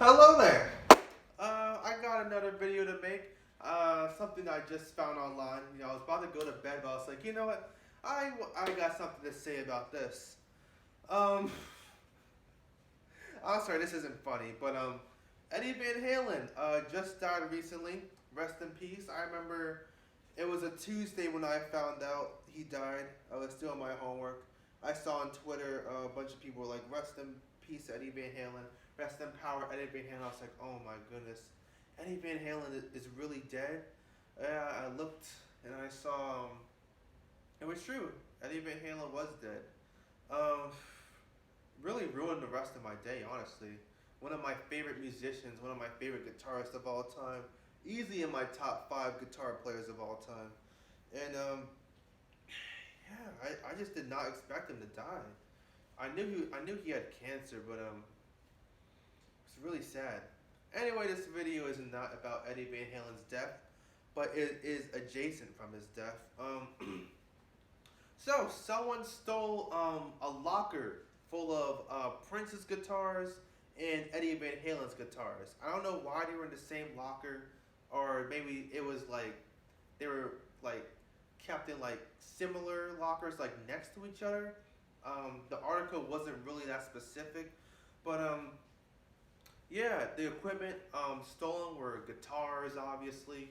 Hello there. I got another video to make. Something I just found online. I was about to go to bed, but I was like, you know what? I got something to say about this. Um, I'm sorry, this isn't funny, but Eddie Van Halen just died recently. Rest in peace. I remember it was a Tuesday when I found out he died. I was doing my homework. I saw on Twitter a bunch of people were like, "Rest in peace, Eddie Van Halen. Rest in power, Eddie Van Halen." I was like, "Oh my goodness, Eddie Van Halen is really dead." I looked and I saw it was true. Eddie Van Halen was dead. Um, Really ruined the rest of my day, honestly. One of my favorite musicians, one of my favorite guitarists of all time, easily in my top five guitar players of all time. And yeah, I just did not expect him to die. I knew he had cancer, but it's really sad. Anyway, this video is not about Eddie Van Halen's death, but it is adjacent from his death. So someone stole a locker full of Prince's guitars and Eddie Van Halen's guitars. I don't know why they were in the same locker, or maybe it was like they were like kept in like similar lockers, like next to each other. The article wasn't really that specific, but yeah, the equipment stolen were guitars, obviously,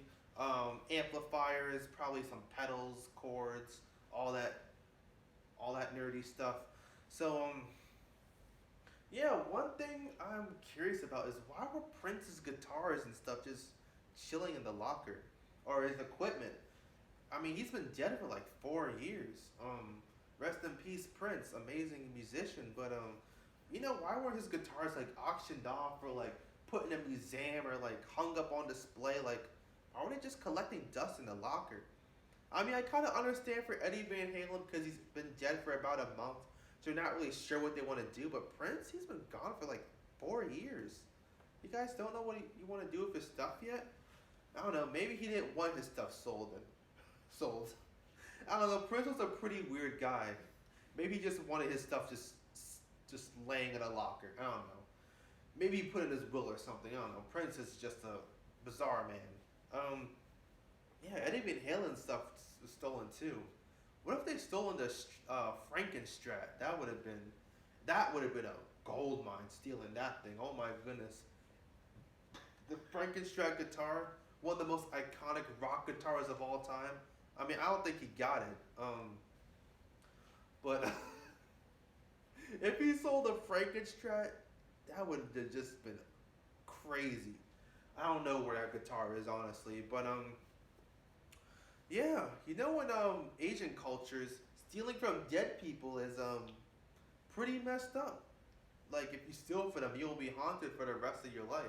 amplifiers, probably some pedals, chords, all that, all that nerdy stuff. So yeah, one thing I'm curious about is why were Prince's guitars and stuff just chilling in the locker, or his equipment? I mean, he's been dead for like 4 years. Rest in peace, Prince, amazing musician. But why weren't his guitars like auctioned off or like put in a museum or like hung up on display? Like, are they just collecting dust in the locker? I mean, I kind of understand for Eddie Van Halen because he's been dead for about a month, so they're not really sure what they want to do. But Prince, he's been gone for like 4 years. You guys don't know what you want to do with his stuff yet? I don't know. Maybe he didn't want his stuff sold. I don't know. Prince was a pretty weird guy. Maybe he just wanted his stuff just laying in a locker. I don't know. Maybe he put it in his will or something. I don't know. Prince is just a bizarre man. Yeah, Eddie Van Halen stuff was stolen too. What if they stolen the Frankenstrat? That would have been a gold mine stealing that thing. Oh my goodness. The Frankenstrat guitar, one of the most iconic rock guitars of all time. I mean, I don't think he got it. But if he sold a Frankenstrat, that would have just been crazy. I don't know where that guitar is honestly, but yeah, in Asian cultures, stealing from dead people is pretty messed up. Like if you steal from them, you'll be haunted for the rest of your life.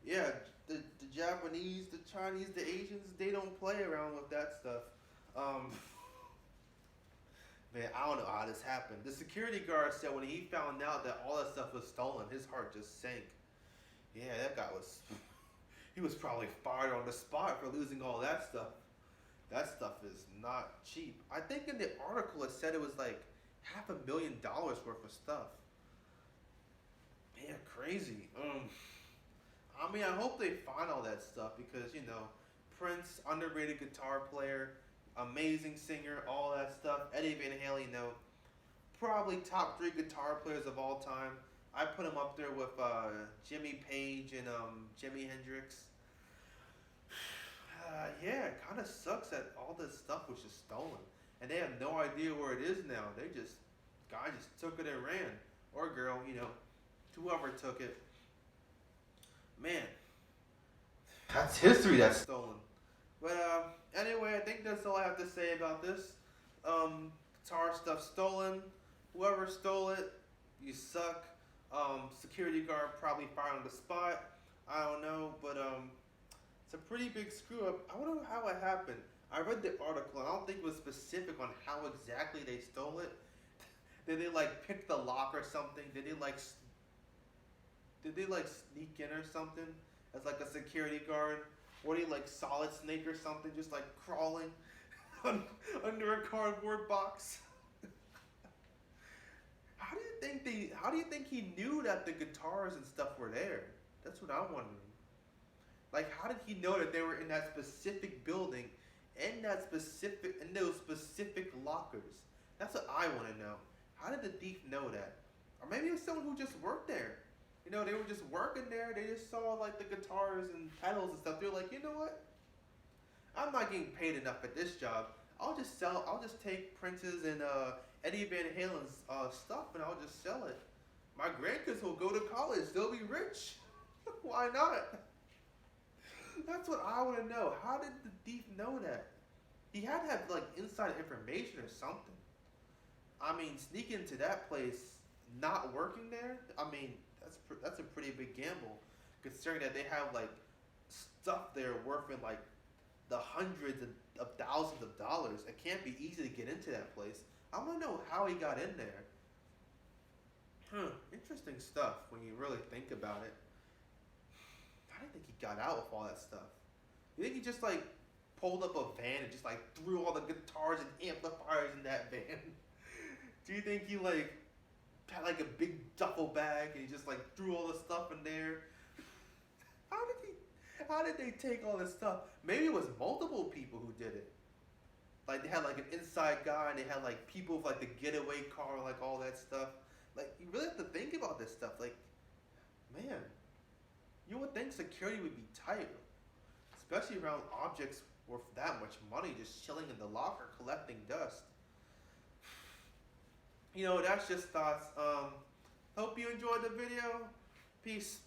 Yeah, the Japanese, the Chinese, the Asians, they don't play around with that stuff. Um, Man, I don't know how this happened. The security guard said when he found out that all that stuff was stolen, his heart just sank. Yeah, that guy was. He was probably fired on the spot for losing all that stuff. That stuff is not cheap. I think in the article it said it was like $500,000 worth of stuff. Man, crazy. I mean, I hope they find all that stuff because Prince, underrated guitar player, amazing singer, all that stuff. Eddie Van Halen, probably top three guitar players of all time. I put him up there with Jimmy Page and Jimi Hendrix. Yeah, it kind of sucks that all this stuff was just stolen, and they have no idea where it is now. Guy just took it and ran, or girl, whoever took it. Man, that's history that's stolen. But anyway, I think that's all I have to say about this. Guitar stuff stolen. Whoever stole it, you suck. Security guard probably fired on the spot. I don't know, but it's a pretty big screw up. I wonder how it happened. I read the article, and I don't think it was specific on how exactly they stole it. Did they like pick the lock or something? Did they like sneak in or something as like a security guard? Or they like Solid Snake or something, just like crawling under a cardboard box? How do you think he knew that the guitars and stuff were there? That's what I'm wondering. Like, how did he know that they were in that specific building, in those specific lockers? That's what I want to know. How did the thief know that? Or maybe it was someone who just worked there. You know, they were just working there. They just saw like the guitars and pedals and stuff. They're like, you know what? I'm not getting paid enough at this job. I'll just sell. I'll just take Prince's and Eddie Van Halen's stuff, and I'll just sell it. My grandkids will go to college. They'll be rich. Why not? That's what I want to know. How did the thief know that? He had to have like inside information or something. I mean, sneak into that place, not working there. I mean, that's a pretty big gamble, considering that they have like stuff there worth in like the hundreds of thousands of dollars. It can't be easy to get into that place. I want to know how he got in there. Interesting stuff when you really think about it. I didn't think he got out with all that stuff. You think he just like pulled up a van and just like threw all the guitars and amplifiers in that van? Do you think he like had like a big duffel bag and he just like threw all the stuff in there? How did they take all this stuff? Maybe it was multiple people who did it. Like they had like an inside guy and they had like people with like the getaway car, like all that stuff. Like you really have to think about this stuff. Like, man, you would think security would be tight, especially around objects worth that much money just chilling in the locker collecting dust. You know, that's just thoughts. Hope you enjoyed the video. Peace.